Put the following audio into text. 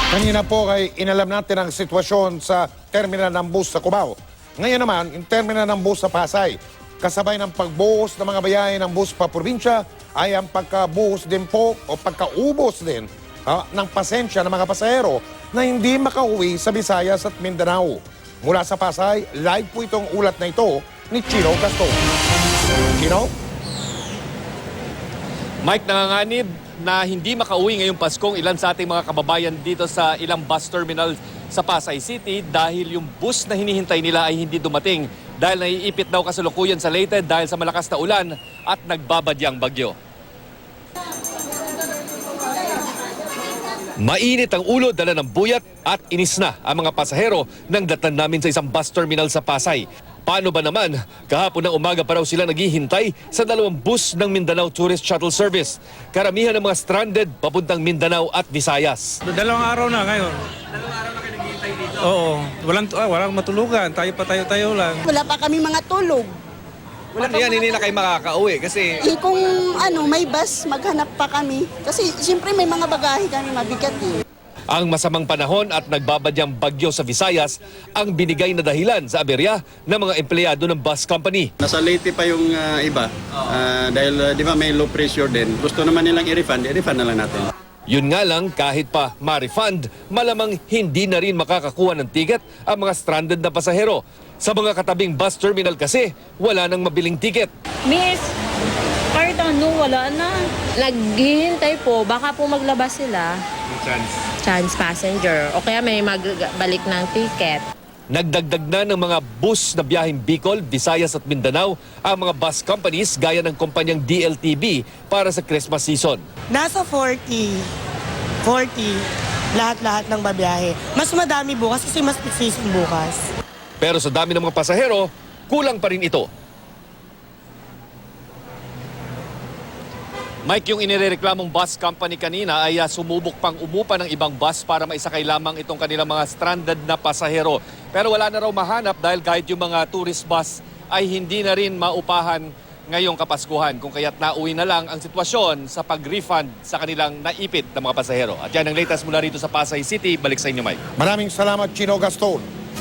Kanina po ay inalam natin ang sitwasyon sa terminal ng bus sa Cubao. Ngayon naman, yung terminal ng bus sa Pasay. Kasabay ng pagbuhos ng mga bayahe ng bus pa probinsya ay ang pagkabuhos din po o pagkaubos din ng pasensya ng mga pasahero na hindi makauwi sa Visayas at Mindanao. Mula sa Pasay, live po itong ulat na ito ni Chino Gaston. Chino? Mike, nanganganib na hindi makauwi ngayong Paskong ilan sa ating mga kababayan dito sa ilang bus terminal sa Pasay City dahil yung bus na hinihintay nila ay hindi dumating dahil naiipit daw kasalukuyan sa Leyte dahil sa malakas na ulan at nagbabadyang bagyo. Mainit ang ulo, dala ng buyat at inis na ang mga pasahero nang datnan namin sa isang bus terminal sa Pasay. Paano ba naman? Kahapon ng umaga pa raw sila naghihintay sa dalawang bus ng Mindanao Tourist Shuttle Service. Karamihan ng mga stranded papuntang Mindanao at Visayas. Dalawang araw na ngayon. Dalawang araw na kayo naghihintay dito? Oo, walang matulugan. Tayo lang. Wala pa kami mga tulog. Paano yan? Hindi na kayo makakauwi kasi... Kung may bus, maghanap pa kami. Kasi siyempre may mga bagahe kami mabigat eh. Ang masamang panahon at nagbabadyang bagyo sa Visayas ang binigay na dahilan sa aberya ng mga empleyado ng bus company. Nasa Leyte pa yung iba dahil di ba may low pressure din. Gusto naman nilang i-refund na lang natin. Yun nga lang, kahit pa ma-refund, malamang hindi na rin makakakuha ng ticket ang mga stranded na pasahero. Sa mga katabing bus terminal kasi, wala nang mabiling ticket. Miss, kahit wala na. Naghihintay po, baka po maglabas sila. Chance passenger. O kaya may magbalik ng ticket. Nagdagdag na ng mga bus na biyaheng Bicol, Visayas at Mindanao ang mga bus companies gaya ng kumpanyang DLTB para sa Christmas season. Nasa 40, lahat-lahat ng babiyahe. Mas madami bukas kasi mas peak season bukas. Pero sa dami ng mga pasahero, kulang pa rin ito. Mike, yung inireklamong bus company kanina ay sumubok pang umupa ng ibang bus para maisakay lamang itong kanilang mga stranded na pasahero. Pero wala na raw mahanap dahil kahit yung mga tourist bus ay hindi na rin maupahan ngayong Kapaskuhan. Kung kaya't nauwi na lang ang sitwasyon sa pag-refund sa kanilang naipit na mga pasahero. At yan ang latest mula rito sa Pasay City. Balik sa inyo, Mike. Maraming salamat, Chino Gaston.